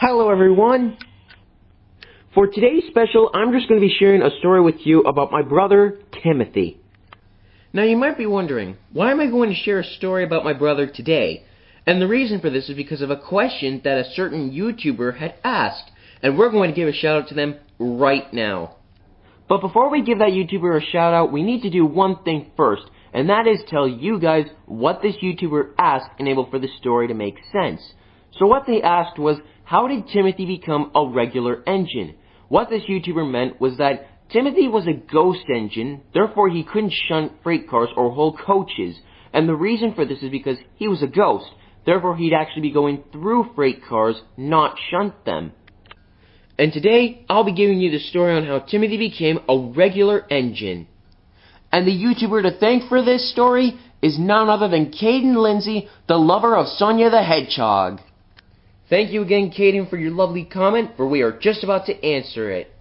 Hello everyone! For today's special, I'm just going to be sharing a story with you about my brother, Timothy. Now you might be wondering, why am I going to share a story about my brother today? And the reason for this is because of a question that a certain YouTuber had asked, and we're going to give a shout out to them right now. But before we give that YouTuber a shout out, we need to do one thing first, and that is tell you guys what this YouTuber asked in able for the story to make sense. So what they asked was, how did Timothy become a regular engine? What this YouTuber meant was that Timothy was a ghost engine, therefore he couldn't shunt freight cars or whole coaches. And the reason for this is because he was a ghost, therefore he'd actually be going through freight cars, not shunt them. And today, I'll be giving you the story on how Timothy became a regular engine. And the YouTuber to thank for this story is none other than Kayden Lindsey, the lover of Sonia the Hedgehog. Thank you again, Kayden, for your lovely comment, for we are just about to answer it.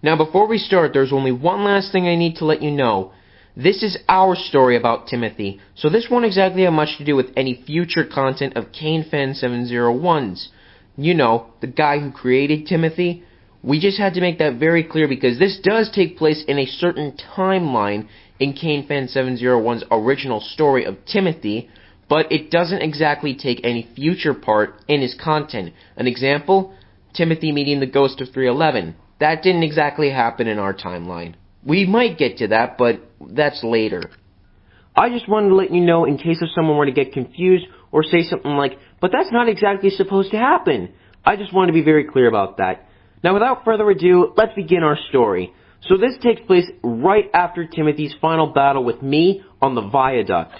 Now, before we start, there's only one last thing I need to let you know. This is our story about Timothy, so this won't exactly have much to do with any future content of KaneFan701's. You know, the guy who created Timothy. We just had to make that very clear because this does take place in a certain timeline in KaneFan701's original story of Timothy, but it doesn't exactly take any future part in his content. An example, Timothy meeting the ghost of 311. That didn't exactly happen in our timeline. We might get to that, but that's later. I just wanted to let you know in case if someone were to get confused or say something like, but that's not exactly supposed to happen. I just want to be very clear about that. Now without further ado, let's begin our story. So this takes place right after Timothy's final battle with me on the viaduct.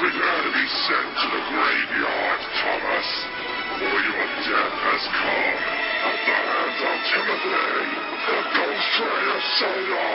Prepare to be sent to the graveyard, Thomas, for your death has come at the hands of Timothy, the Ghost Trader Sonia.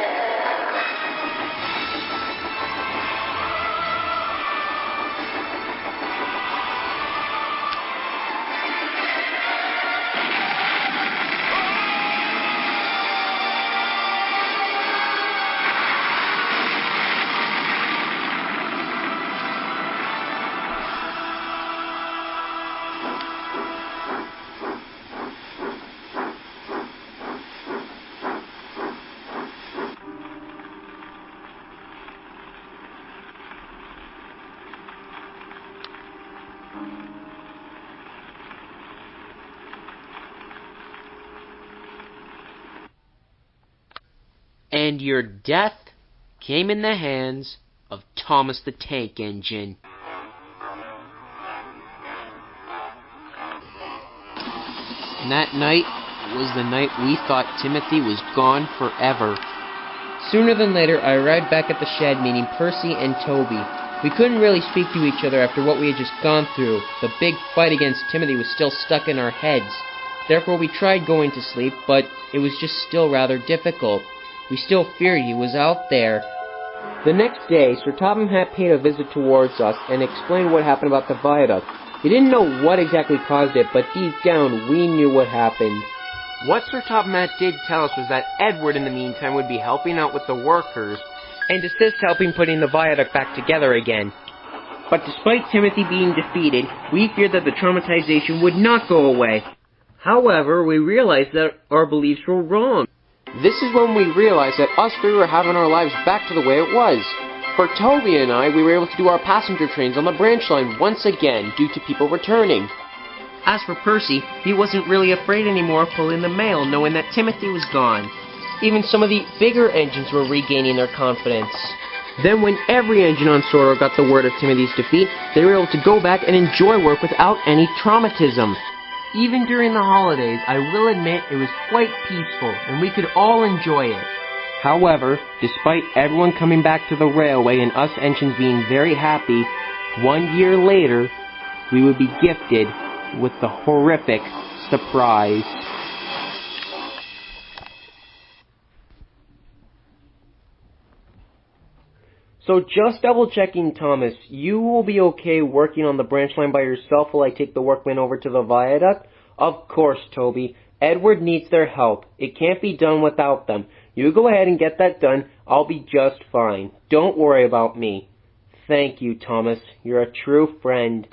And your death came in the hands of Thomas the Tank Engine. And that night was the night we thought Timothy was gone forever. Sooner than later, I arrived back at the shed meeting Percy and Toby. We couldn't really speak to each other after what we had just gone through. The big fight against Timothy was still stuck in our heads. Therefore, we tried going to sleep, but it was just still rather difficult. We still feared he was out there. The next day, Sir Topham Hatt paid a visit towards us and explained what happened about the viaduct. He didn't know what exactly caused it, but deep down, we knew what happened. What Sir Topham Hatt did tell us was that Edward, in the meantime, would be helping out with the workers and assist helping putting the viaduct back together again. But despite Timothy being defeated, we feared that the traumatization would not go away. However, we realized that our beliefs were wrong. This is when we realized that us three were having our lives back to the way it was. For Toby and I, we were able to do our passenger trains on the branch line once again due to people returning. As for Percy, he wasn't really afraid anymore of pulling the mail knowing that Timothy was gone. Even some of the bigger engines were regaining their confidence. Then when every engine on Sora got the word of Timothy's defeat, they were able to go back and enjoy work without any traumatism. Even during the holidays, I will admit it was quite peaceful, and we could all enjoy it. However, despite everyone coming back to the railway and us engines being very happy, 1 year later, we would be gifted with the horrific surprise. So just double checking, Thomas, you will be okay working on the branch line by yourself while I take the workmen over to the viaduct? Of course, Toby. Edward needs their help. It can't be done without them. You go ahead and get that done. I'll be just fine. Don't worry about me. Thank you, Thomas. You're a true friend.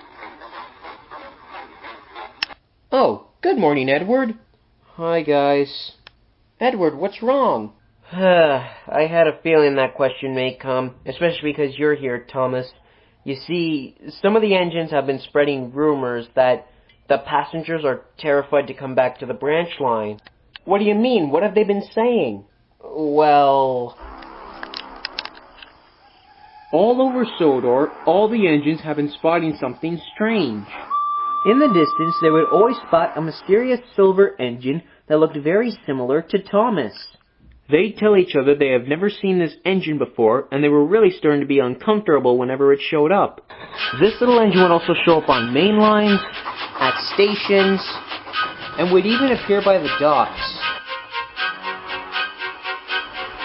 Oh, good morning, Edward. Hi, guys. Edward, what's wrong? I had a feeling that question may come, especially because you're here, Thomas. You see, some of the engines have been spreading rumors that the passengers are terrified to come back to the branch line. What do you mean? What have they been saying? Well, all over Sodor, all the engines have been spotting something strange. In the distance, they would always spot a mysterious silver engine that looked very similar to Thomas. They'd tell each other they have never seen this engine before, and they were really starting to be uncomfortable whenever it showed up. This little engine would also show up on main lines, at stations, and would even appear by the docks.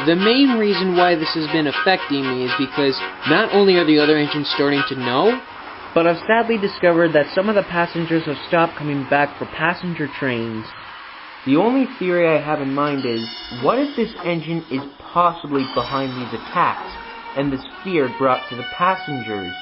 The main reason why this has been affecting me is because not only are the other engines starting to know, but I've sadly discovered that some of the passengers have stopped coming back for passenger trains. The only theory I have in mind is, what if this engine is possibly behind these attacks, and this fear brought to the passengers?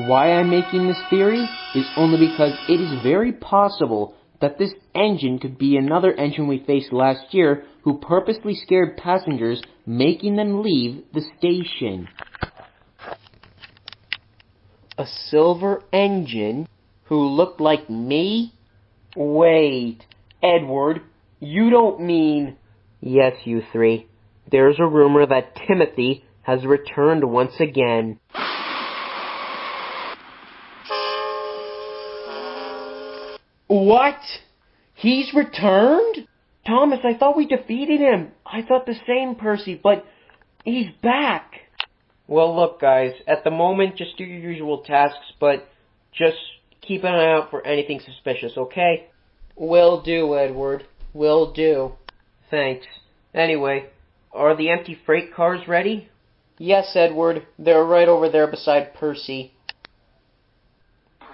Why I'm making this theory is only because it is very possible that this engine could be another engine we faced last year who purposely scared passengers, making them leave the station. A silver engine who looked like me? Wait, Edward, you don't mean... Yes, you three. There's a rumor that Timothy has returned once again. What? He's returned? Thomas, I thought we defeated him. I thought the same, Percy, but he's back. Well, look, guys, at the moment, just do your usual tasks, but just keep an eye out for anything suspicious, okay? Will do, Edward. Will do. Thanks. Anyway, are the empty freight cars ready? Yes, Edward. They're right over there beside Percy.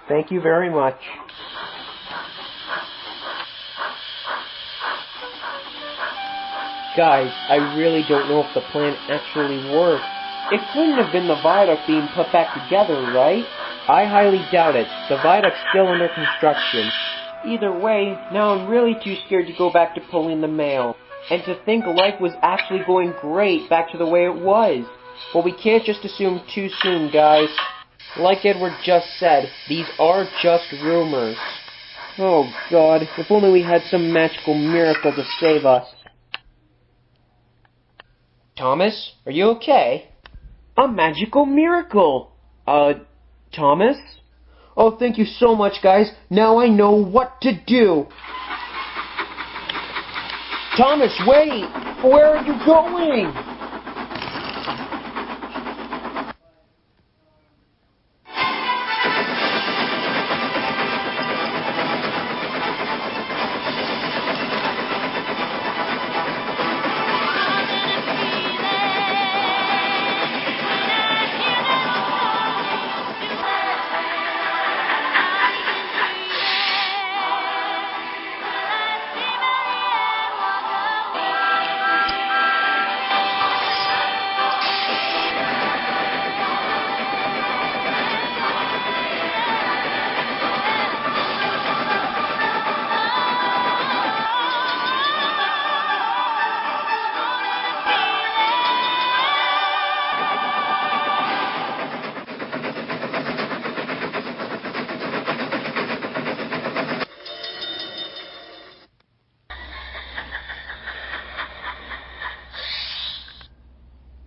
Thank you very much. Guys, I really don't know if the plan actually worked. It couldn't have been the viaduct being put back together, right? I highly doubt it. The viaduct's still under construction. Either way, now I'm really too scared to go back to pulling the mail. And to think life was actually going great back to the way it was. But we can't just assume too soon, guys. Like Edward just said, these are just rumors. Oh God, if only we had some magical miracle to save us. Thomas, are you okay? A magical miracle! Thomas? Oh, thank you so much, guys. Now I know what to do. Thomas, wait! Where are you going?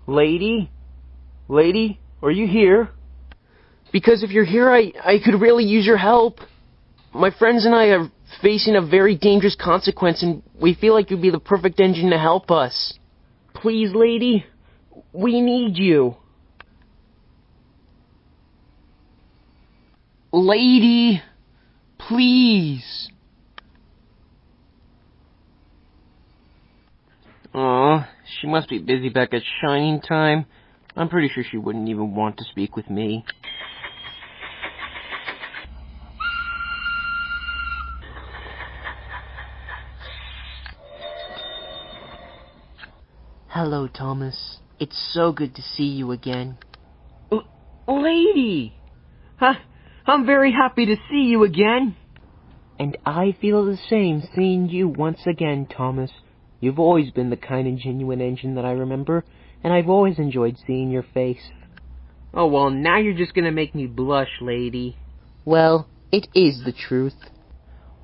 Lady? Lady? Are you here? Because if you're here, I could really use your help. My friends and I are facing a very dangerous consequence, and we feel like you'd be the perfect engine to help us. Please, lady? We need you. Lady? Please. Aw, she must be busy back at Shining Time. I'm pretty sure she wouldn't even want to speak with me. Hello, Thomas. It's so good to see you again. Lady! I'm very happy to see you again. And I feel the same seeing you once again, Thomas. You've always been the kind and genuine engine that I remember, and I've always enjoyed seeing your face. Oh, well, now you're just gonna make me blush, lady. Well, it is the truth.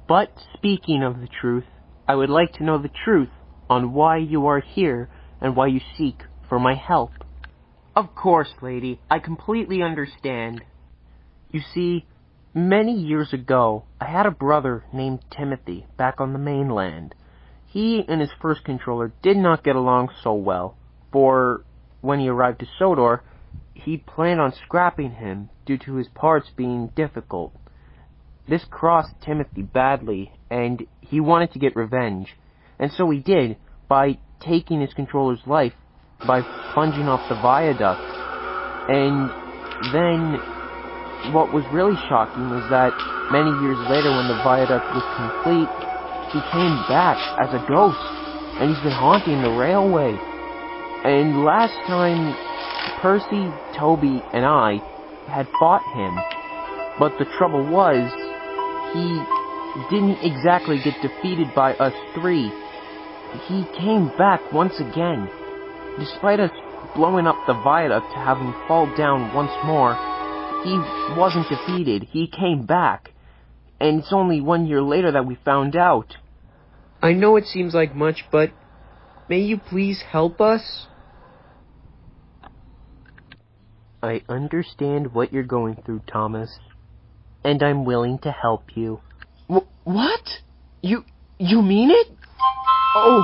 But speaking of the truth, I would like to know the truth on why you are here and why you seek for my help. Of course, lady, I completely understand. You see, many years ago, I had a brother named Timothy back on the mainland. He and his first controller did not get along so well, for when he arrived to Sodor, he planned on scrapping him due to his parts being difficult. This crossed Timothy badly, and he wanted to get revenge, and so he did by taking his controller's life by plunging off the viaduct. And then what was really shocking was that many years later, when the viaduct was complete, he came back as a ghost, and he's been haunting the railway. And last time, Percy, Toby, and I had fought him, but the trouble was, he didn't exactly get defeated by us three. He came back once again. Despite us blowing up the viaduct to have him fall down once more, he wasn't defeated. He came back. And it's only 1 year later that we found out. I know it seems like much, but may you please help us? I understand what you're going through, Thomas, and I'm willing to help you. What? You mean it? Oh,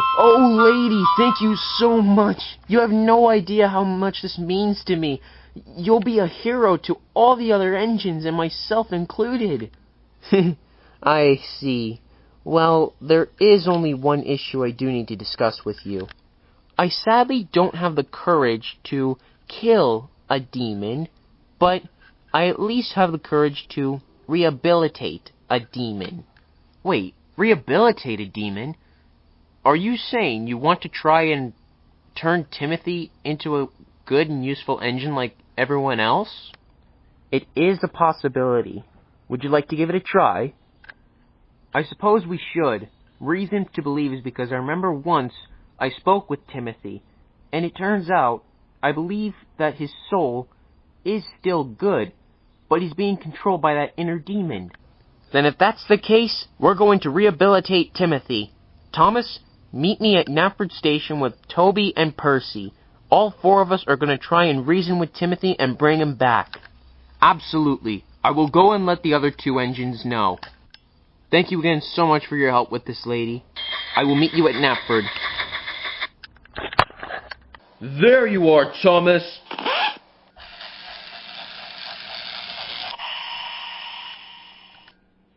lady, thank you so much. You have no idea how much this means to me. You'll be a hero to all the other engines, and myself included. I see. Well, there is only one issue I do need to discuss with you. I sadly don't have the courage to kill a demon, but I at least have the courage to rehabilitate a demon. Wait, rehabilitate a demon? Are you saying you want to try and turn Timothy into a good and useful engine like everyone else? It is a possibility. Would you like to give it a try? I suppose we should. Reason to believe is because I remember once I spoke with Timothy, and it turns out I believe that his soul is still good, but he's being controlled by that inner demon. Then if that's the case, we're going to rehabilitate Timothy. Thomas, meet me at Knapford Station with Toby and Percy. All four of us are going to try and reason with Timothy and bring him back. Absolutely. I will go and let the other two engines know. Thank you again so much for your help with this, lady. I will meet you at Knapford. There you are, Thomas.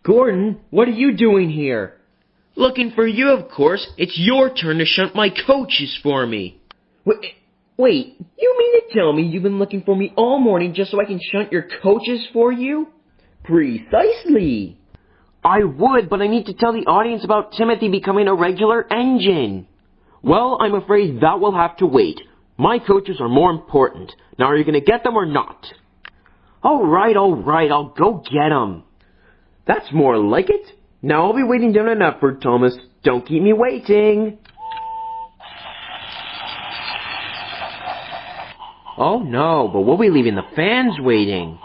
Gordon, what are you doing here? Looking for you, of course. It's your turn to shunt my coaches for me. Wait, you mean to tell me you've been looking for me all morning just so I can shunt your coaches for you? Precisely. I would, but I need to tell the audience about Timothy becoming a regular engine. Well, I'm afraid that will have to wait. My coaches are more important. Now, are you going to get them or not? All right, I'll go get them. That's more like it. Now I'll be waiting down at Knapford, Thomas. Don't keep me waiting. Oh no, but we'll be leaving the fans waiting.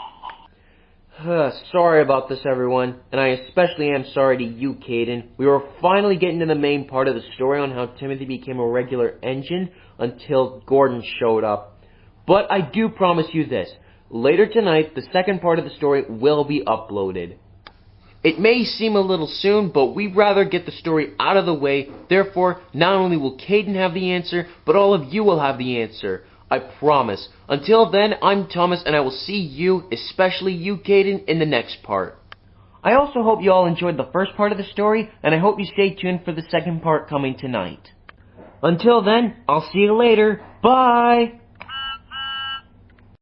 Sorry about this, everyone, and I especially am sorry to you, Kayden. We were finally getting to the main part of the story on how Timothy became a regular engine until Gordon showed up. But I do promise you this. Later tonight, the second part of the story will be uploaded. It may seem a little soon, but we'd rather get the story out of the way. Therefore, not only will Kayden have the answer, but all of you will have the answer. I promise. Until then, I'm Thomas, and I will see you, especially you, Kayden, in the next part. I also hope you all enjoyed the first part of the story, and I hope you stay tuned for the second part coming tonight. Until then, I'll see you later. Bye!